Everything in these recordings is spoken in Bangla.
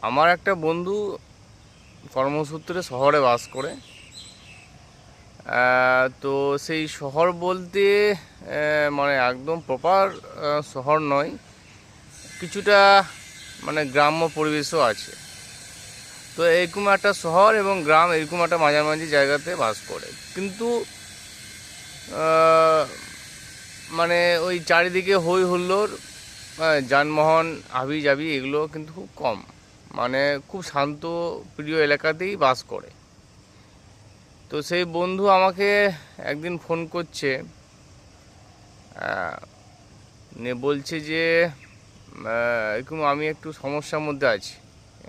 আমার একটা বন্ধু কর্মসূত্রে শহরে বাস করে। তো সেই শহর বলতে মানে একদম প্রপার শহর নয়, কিছুটা মানে গ্রাম্য পরিবেশও আছে। তো এরকম একটা শহর এবং গ্রাম এরকম একটা মাঝামাঝি জায়গাতে বাস করে, কিন্তু আহ, মানে ওই চারিদিকে হই হুল্লোড়, যানবাহন হাবিজাবি এগুলো কিন্তু খুব কম, মানে খুব শান্ত প্রিয় এলাকাতেই বাস করে। তো সেই বন্ধু আমাকে একদিন ফোন করছে, নিয়ে বলছে যে এরকম আমি একটু সমস্যার মধ্যে আছি।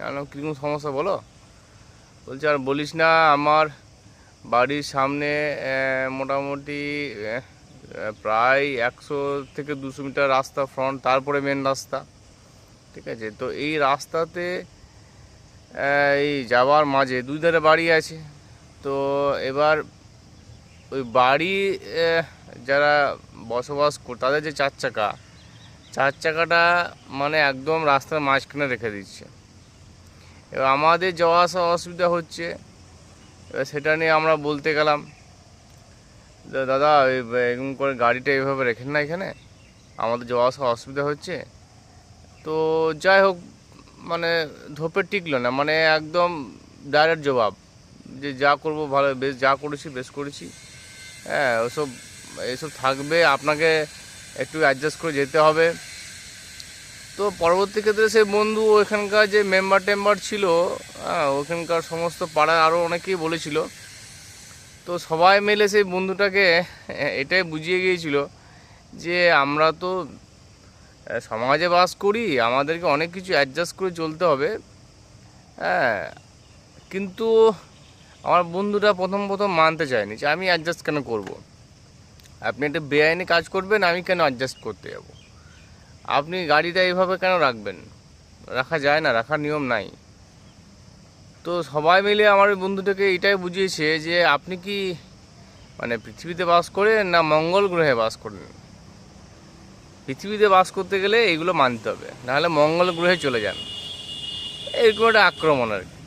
আমি কীরকম সমস্যা বলো? বলছে আর বলিস না, আমার বাড়ির সামনে মোটামুটি প্রায় 100 থেকে 200 মিটার রাস্তা ফ্রন্ট, তারপরে মেন রাস্তা, ঠিক আছে? তো এই রাস্তাতে এই যাওয়ার মাঝে দুই ধারে বাড়ি আছে। তো এবার ওই বাড়ি যারা বসবাস তাদের যে চার চাকাটা মানে একদম রাস্তার মাঝখানে রেখে দিচ্ছে। এবার আমাদের যাওয়া আসা অসুবিধা হচ্ছে। এবার সেটা নিয়ে আমরা বলতে গেলাম, দাদা এরকম করে গাড়িটা এইভাবে রেখেন না, এখানে আমাদের যাওয়া আসা অসুবিধা হচ্ছে। তো যাই হোক, মানে ধোপে টিকলো না, মানে একদম ডাইরেক্ট জবাব যে যা করব ভালো, বেশ যা করেছি বেশ করেছি। হ্যাঁ, এইসব থাকবে, আপনাকে একটু অ্যাডজাস্ট করে যেতে হবে। তো পরবর্তী ক্ষেত্রে সেই বন্ধু ওখানকার যে মেম্বার ছিল, হ্যাঁ, ওখানকার সমস্ত পাড়ায় আরও অনেকেই বলেছিল। তো সবাই মিলে সেই বন্ধুটাকে এটাই বুঝিয়ে গিয়েছিল যে আমরা তো সমাজে বাস করি, আমাদেরকে অনেক কিছু অ্যাডজাস্ট করে চলতে হবে। হ্যাঁ, কিন্তু আমার বন্ধুটা প্রথম মানতে চায়নি যে আমি অ্যাডজাস্ট কেন করব। আপনি একটা বেআইনি কাজ করবেন, আমি কেন অ্যাডজাস্ট করতে যাব? আপনি গাড়িটা এইভাবে কেন রাখবেন? রাখা যায় না, রাখার নিয়ম নাই। তো সবাই মিলে আমার ওই বন্ধুটাকে এটাই বুঝিয়েছে যে আপনি কি মানে পৃথিবীতে বাস করেন না মঙ্গল গ্রহে বাস করেন? পৃথিবীতে বাস করতে গেলে এগুলো মানতে হবে, নাহলে মঙ্গল গ্রহে চলে যান। এরকম একটা আক্রমণ আর কি।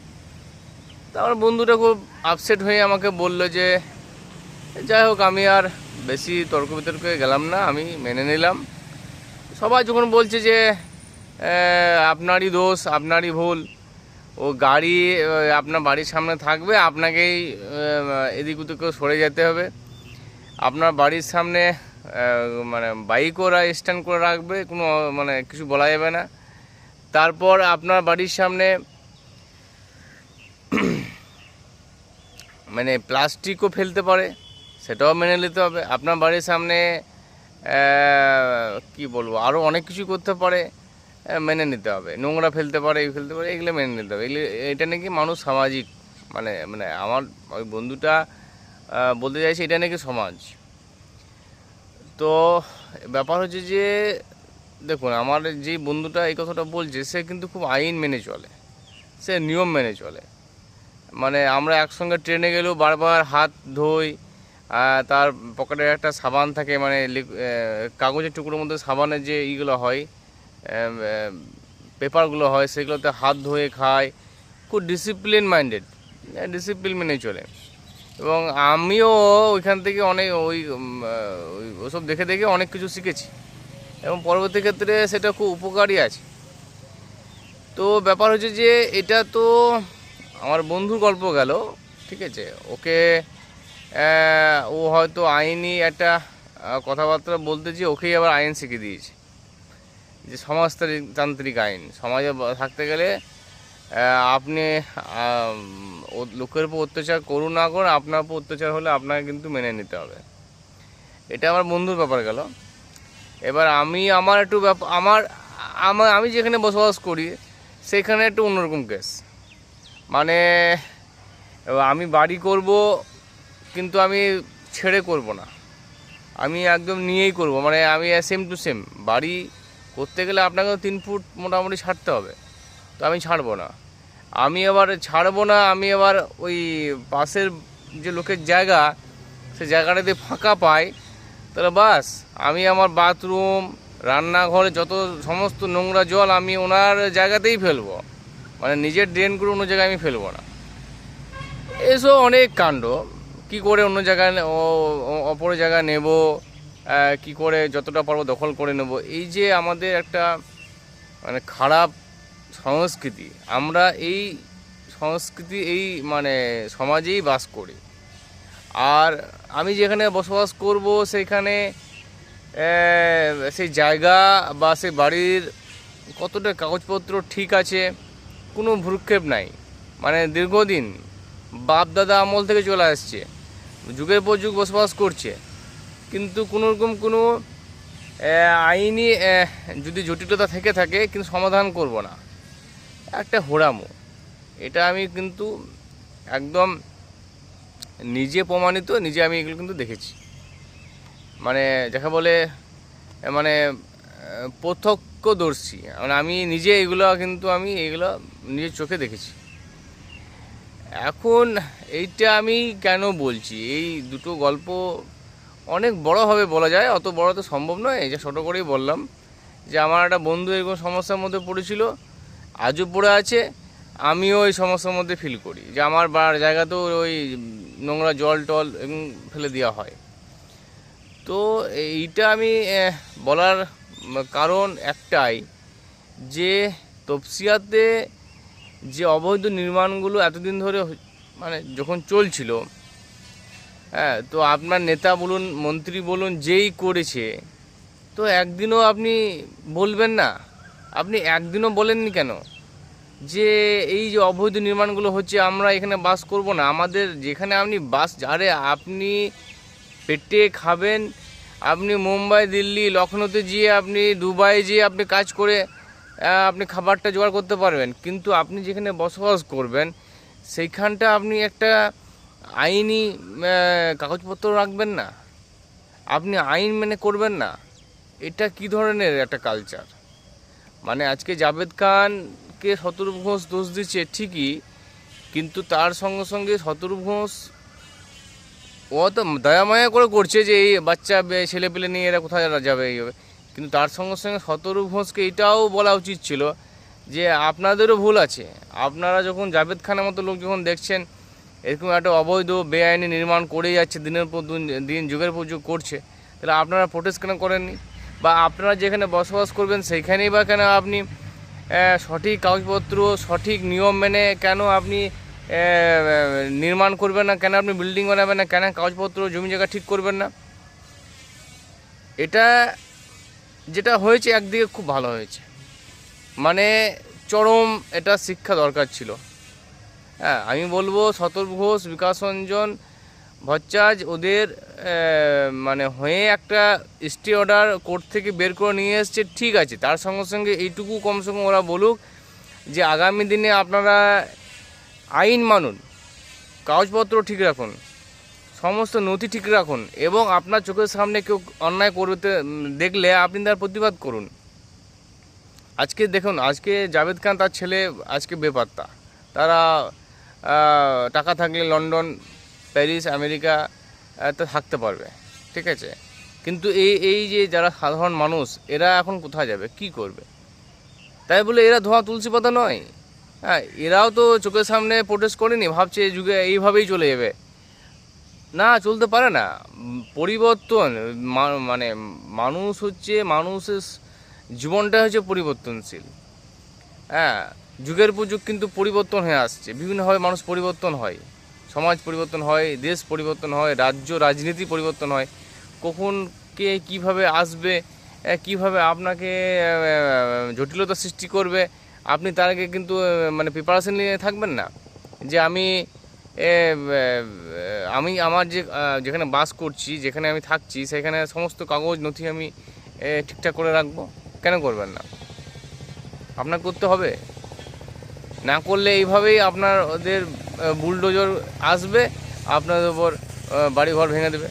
তা আমার বন্ধুটা খুব আপসেট হয়ে আমাকে বলল যে যাই হোক, আমি আর বেশি তর্ক বিতর্কে গেলাম না, আমি মেনে নিলাম। সবাই যখন বলছে যে আপনারই দোষ, আপনারই ভুল, ও গাড়ি আপনার বাড়ির সামনে থাকবে, আপনাকেই এদিক ওদিকেও সরে যেতে হবে। আপনার বাড়ির সামনে মানে বাইক ওরা স্ট্যান্ড করে রাখবে, কোনো মানে কিছু বলা যাবে না। তারপর আপনার বাড়ির সামনে মানে প্লাস্টিকও ফেলতে পারে, সেটাও মেনে নিতে হবে। আপনার বাড়ির সামনে কি বলবো, আরও অনেক কিছু করতে পারে, মেনে নিতে হবে। নোংরা ফেলতে পারে, এই ফেলতে পারে, এগুলো মেনে নিতে হবে। এগুলো এটা নাকি মানুষ সামাজিক, মানে মানে আমার ওই বন্ধুটা বলতে চাইছে এটা নাকি সমাজ। তো ব্যাপার হচ্ছে যে দেখুন, আমার যেই বন্ধুটা এই কথাটা বলছে সে কিন্তু খুব আইন মেনে চলে, সে নিয়ম মেনে চলে। মানে আমরা একসঙ্গে ট্রেনে গেলেও বারবার হাত ধোই, তার পকেটে একটা সাবান থাকে, মানে কাগজের টুকরোর মধ্যে সাবানের যে ইগুলো হয়, পেপারগুলো হয়, সেগুলোতে হাত ধুয়ে খায়। খুব ডিসিপ্লিন মাইন্ডেড, ডিসিপ্লিন মেনে চলে। এবং আমিও ওইখান থেকে অনেক ওসব দেখে দেখে অনেক কিছু শিখেছি, এবং পরবর্তী ক্ষেত্রে সেটা খুব উপকারী আছে। তো ব্যাপার হচ্ছে যে এটা তো আমার বন্ধুর গল্প গেল, ঠিক আছে? ওকে ও হয়তো আইনি একটা কথাবার্তা বলতে যে ওকেই আবার আইন শিখিয়ে দিয়েছে, যে সমাজতান্ত্রিক আইন। সমাজে থাকতে গেলে আপনি লোকের উপর অত্যাচার করুন না করুন, আপনার উপর অত্যাচার হলে আপনাকে কিন্তু মেনে নিতে হবে। এটা আমার বন্ধুর ব্যাপার গেল। এবার আমি আমার একটু আমি যেখানে বসবাস করি সেখানে একটু অন্যরকম কেস। মানে আমি বাড়ি করব, কিন্তু আমি ছেড়ে করব না, আমি একদম নিয়েই করব। মানে আমি সেম টু সেম বাড়ি করতে গেলে আপনাকে 3 ফুট মোটামুটি ছাড়তে হবে, তো আমি ছাড়বো না। আমি আবার ওই পাশের যে লোকের জায়গা, সে জায়গাটা যদি ফাঁকা পাই, তাহলে বাস আমি আমার বাথরুম, রান্নাঘরে যত সমস্ত নোংরা জল আমি ওনার জায়গাতেই ফেলবো। মানে নিজের ড্রেনগুলো অন্য জায়গায় আমি ফেলবো না। এসব অনেক কাণ্ড, কি করে অন্য জায়গায় অপর জায়গায় নেব, কি করে যতটা পারবো দখল করে নেব। এই যে আমাদের একটা মানে খারাপ সংস্কৃতি, আমরা এই সংস্কৃতি এই মানে সমাজেই বাস করি। আর আমি যেখানে বসবাস করব সেইখানে সেই জায়গা বা সেই বাড়ির কতটা কাগজপত্র ঠিক আছে কোনো ভ্রুক্ষেপ নাই। মানে দীর্ঘদিন বাপ দাদা আমল থেকে চলে আসছে, যুগের পর যুগ বসবাস করছে, কিন্তু কোনোরকম কোনো আইনি যদি জটিলতা থেকে থাকে কিন্তু সমাধান করব না, একটা হোড়ামো। এটা আমি কিন্তু একদম নিজে প্রমাণিত, নিজে আমি এগুলো কিন্তু দেখেছি। মানে যাকে বলে মানে প্রত্যক্ষদর্শী, মানে আমি নিজে এগুলো কিন্তু আমি এগুলো নিজের চোখে দেখেছি। এখন এইটা আমি কেন বলছি, এই দুটো গল্প অনেক বড়োভাবে বলা যায়, অত বড় তো সম্ভব নয়, যে ছোটো করেই বললাম যে আমার একটা বন্ধু এরকম সমস্যার মধ্যে পড়েছিল, আজও পড়ে আছে। আমিও ওই সমস্যার মধ্যে ফিল করি যে আমার জায়গাতেও ওই নোংরা জল টল ফেলে দেওয়া হয়। তো এইটা আমি বলার কারণ একটাই, যে তপসিয়াতে যে অবৈধ নির্মাণগুলো এতদিন ধরে মানে যখন চলছিল, হ্যাঁ, তো আপনার নেতা বলুন, মন্ত্রী বলুন, যেই করেছে, তো একদিনও আপনি বলবেন না? আপনি একদিনও বলেননি কেন যে এই যে অবৈধ নির্মাণগুলো হচ্ছে আমরা এখানে বাস করব না? আমাদের যেখানে আপনি বাস, আরে আপনি পেটে খাবেন, আপনি মুম্বাই, দিল্লি, লখনৌতে গিয়ে, আপনি দুবাই যেয়ে আপনি কাজ করে আপনি খাবারটা জোগাড় করতে পারবেন, কিন্তু আপনি যেখানে বসবাস করবেন সেইখানটা আপনি একটা আইনি কাগজপত্র রাখবেন না, আপনি আইন মেনে করবেন না। এটা কি ধরনের একটা কালচার? মানে আজকে জাভেদ খানকে শতরূপ ঘোষ দোষ দিচ্ছে ঠিকই, কিন্তু তার সঙ্গে সঙ্গে শতরূপ ঘোষ ও তো দয়ামায়া করে করছে যে এই বাচ্চা ছেলে পেলে নিয়ে এরা কোথায় যাবে এইভাবে, কিন্তু তার সঙ্গে সঙ্গে শতরূপ ঘোষকে এটাও বলা উচিত ছিল যে আপনাদেরও ভুল আছে। আপনারা যখন জাভেদ খানের মতো লোক যখন দেখছেন এরকম একটা অবৈধ বেআইনি নির্মাণ করেই যাচ্ছে, দিনের পর দিন, যুগের পর যুগ করছে, তাহলে আপনারা প্রোটেস্ট কেন করেননি? বা আপনারা যেখানে বসবাস করবেন সেইখানেই বা কেন আপনি সঠিক কাগজপত্র, সঠিক নিয়ম মেনে কেন আপনি নির্মাণ করবেন না? কেন আপনি বিল্ডিং বানাবেন না? কেন কাগজপত্র, জমি জায়গা ঠিক করবেন না? এটা যেটা হয়েছে একদিকে খুব ভালো হয়েছে, মানে চরম এটা শিক্ষা দরকার ছিল। হ্যাঁ, আমি বলবো শতরূপ ঘোষ, বিকাশ রঞ্জন ভট্টাচার্য ওদের মানে হয়ে একটা স্টে অর্ডার কোর্ট থেকে বের করে নিয়ে এসছে, ঠিক আছে। তার সঙ্গে সঙ্গে এইটুকু কমসে কম ওরা বলুক যে আগামী দিনে আপনারা আইন মানুন, কাগজপত্র ঠিক রাখুন, সমস্ত নথি ঠিক রাখুন, এবং আপনার চোখের সামনে কেউ অন্যায় করতে দেখলে আপনি তার প্রতিবাদ করুন। আজকে দেখুন, আজকে জাভেদ খান তার ছেলে আজকে বেপাত্তা, তারা টাকা থাকলে লন্ডন, প্যারিস, আমেরিকা তে থাকতে পারবে, ঠিক আছে, কিন্তু এই যে যারা সাধারণ মানুষ এরা এখন কোথায় যাবে, কি করবে? তাই বলে এরা ধোয়া তুলসী পাতা নয়। হ্যাঁ, এরাও তো চোখের সামনে প্রোটেস্ট করেনি, ভাবছে যুগে এইভাবেই চলে যাবে। না, চলতে পারে না। পরিবর্তন মানে মানুষ হচ্ছে, মানুষের জীবনটা হচ্ছে পরিবর্তনশীল। হ্যাঁ, যুগের পর যুগ কিন্তু পরিবর্তন হয়ে আসছে, বিভিন্নভাবে মানুষ পরিবর্তন হয়, সমাজ পরিবর্তন হয়, দেশ পরিবর্তন হয়, রাজ্য রাজনীতি পরিবর্তন হয়। কখন কে কীভাবে আসবে, কীভাবে আপনাকে জটিলতা সৃষ্টি করবে, আপনি তার আগে কিন্তু মানে প্রিপারেশন নিয়ে থাকবেন না যে আমি আমার যেখানে বাস করছি, যেখানে আমি থাকছি, সেখানে সমস্ত কাগজ নথি আমি ঠিকঠাক করে রাখবো। কেন করবেন না? আপনার করতে হবে। না করলে এইভাবেই আপনার ওদের বুলডোজার আসবে, আপনাদের উপর বাড়িঘর ভেঙে দেবে।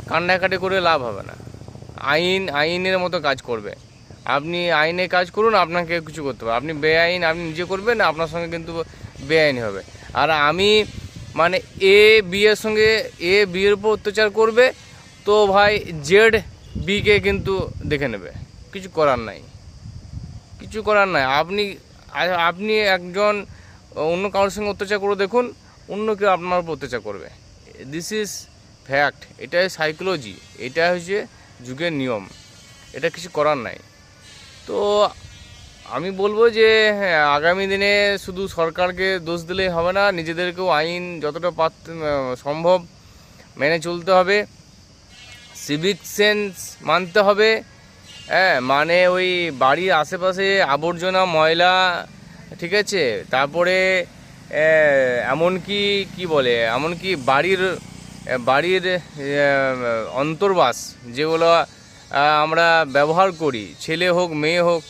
কান্নাকাটি করে লাভ হবে না। আইনের মতো কাজ করবে। আপনি আইনে কাজ করুন, আপনাকে কিছু করতে হবে। আপনি বেআইন আপনি নিজে করবেন, আপনার সঙ্গে কিন্তু বেআইনি হবে। আর আমি মানে বিয়ের সঙ্গে বিয়ের উপর অত্যাচার করবে, তো ভাই বিকে কিন্তু দেখে নেবে। কিছু করার নাই, কিছু করার নাই। আপনি আর আপনি একজন অন্য কারোর সঙ্গে অত্যাচার করে দেখুন, অন্য কেউ আপনার উপর অত্যাচার করবে। দিস ইজ ফ্যাক্ট, এটাই সাইকোলজি, এটা হচ্ছে যুগের নিয়ম, এটা কিছু করার নাই। তো আমি বলবো যে হ্যাঁ, আগামী দিনে শুধু সরকারকে দোষ দিলেই হবে না, নিজেদেরকেও আইন যতটা সম্ভব মেনে চলতে হবে, সিভিক সেন্স মানতে হবে। হ্যাঁ, মানে ওই বাড়ির আশেপাশে আবর্জনা ময়লা, ঠিক আছে, তারপরে এমনকি কি বলে, এমনকি বাড়ির বাড়ির অন্তর্বাস যেগুলো আমরা ব্যবহার করি, ছেলে হোক মেয়ে হোক,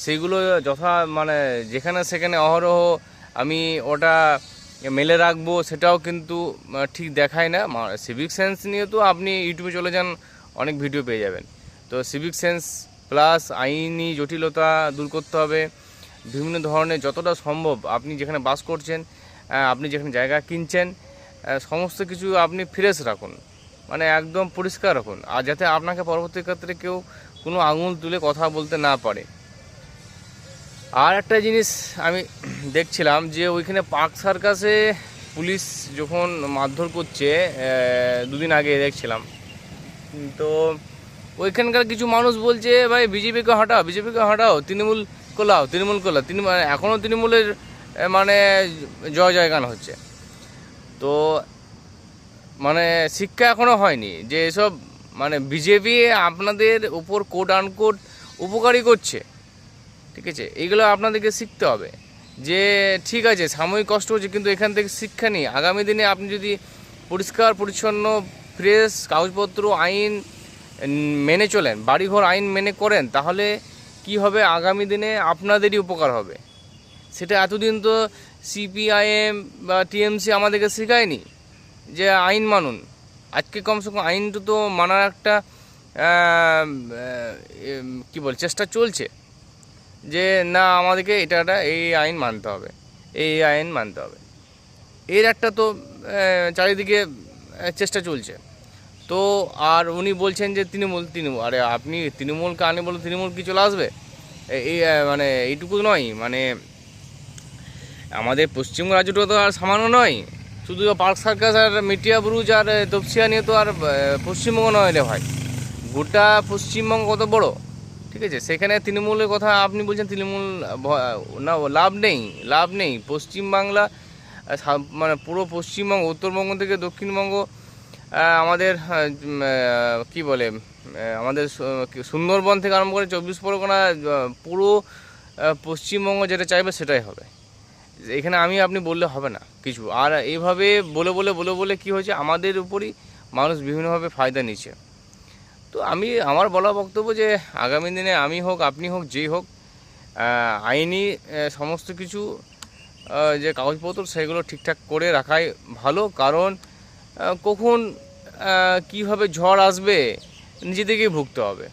সেগুলো মানে যেখানে সেখানে অহরহ আমি ওটা মেলে রাখবো, সেটাও কিন্তু ঠিক দেখায় না। সিভিক সেন্স নিয়ে তো আপনি ইউটিউবে চলে যান, অনেক ভিডিও পেয়ে যাবেন। তো সিভিক সেন্স প্লাস আইনি জটিলতা দূর করতে হবে। বিভিন্ন ধরনের যতটা সম্ভব আপনি যেখানে বাস করছেন, আপনি যেখানে জায়গা কিনছেন, সমস্ত কিছু আপনি ফ্রেশ রাখুন, মানে একদম পরিষ্কার রাখুন, আর যাতে আপনাকে পরবর্তী ক্ষেত্রে কেউ কোনো আঙুল তুলে কথা বলতে না পারে। আর একটা জিনিস আমি দেখছিলাম যে ওইখানে পার্ক সার্কাসে পুলিশ যখন মারধর করছে, দুদিন আগে দেখছিলাম, তো ওইখানকার কিছু মানুষ বলছে ভাই বিজেপিকে হটাও, বিজেপিকে হটাও, তৃণমূল কোলাও, তৃণমূল কোলাও, এখনও তৃণমূলের মানে জয় জয়গান হচ্ছে। তো মানে শিক্ষা এখনও হয়নি যে এসব মানে বিজেপি আপনাদের উপর কোট আনকোট উপকারী করছে, ঠিক আছে। এইগুলো আপনাদেরকে শিখতে হবে যে ঠিক আছে সাময়িক কষ্ট হচ্ছে, কিন্তু এখান থেকে শিক্ষা নিয়ে আগামী দিনে আপনি যদি পরিষ্কার পরিচ্ছন্ন ফ্রেশ কাগজপত্র আইন মেনে চলেন, বাড়িঘর আইন মেনে করেন, তাহলে কি হবে, আগামী দিনে আপনাদেরই উপকার হবে। সেটা এতদিন তো সিপিআইএম বা টিএমসি আমাদেরকে শেখায়নি যে আইন মানুন। আজকে কমসে কম আইনটা তো মানার একটা কী বল চেষ্টা চলছে, যে না আমাদেরকে এটা এই আইন মানতে হবে, এই আইন মানতে হবে, এর একটা তো চারিদিকে চেষ্টা চলছে। তো আর উনি বলছেন যে তৃণমূল, আরে আপনি তৃণমূলকে আনে বলে তৃণমূল কি চলে আসবে? এই মানে এইটুকু নয়, মানে আমাদের পশ্চিমবঙ্গ রাজ্যটা তো আর সামান্য নয়, শুধু পার্ক সার্কাস আর মিটিয়া ব্রুজ আর তপসিয়া নিয়ে তো আর পশ্চিমবঙ্গ নয় রে ভাই, গোটা পশ্চিমবঙ্গ কত বড়, ঠিক আছে। সেখানে তৃণমূলের কথা আপনি বলছেন, তৃণমূল না, লাভ নেই। পশ্চিমবাংলা মানে পুরো পশ্চিমবঙ্গ, উত্তরবঙ্গ থেকে দক্ষিণবঙ্গ, আমাদের কি বলে, আমাদের সুন্দরবন থেকে আরম্ভ করে 24 পরগনা, পুরো পশ্চিমবঙ্গ যেটা চাইবে সেটাই হবে। এখানে আপনি বললে হবে না কিছু। আর এইভাবে বলে কি হয়েছে, আমাদের উপরই মানুষ বিভিন্নভাবে ফায়দা নিচ্ছে। তো আমার বলা বক্তব্য যে আগামী দিনে আমি হোক, আপনি হোক, যেই হোক, আইনি সমস্ত কিছু যে কাগজপত্র সেগুলো ঠিকঠাক করে রাখাই ভালো। কারণ কখন কীভাবে ঝড় আসবে নিজেদেরকেই ভুগতে হবে।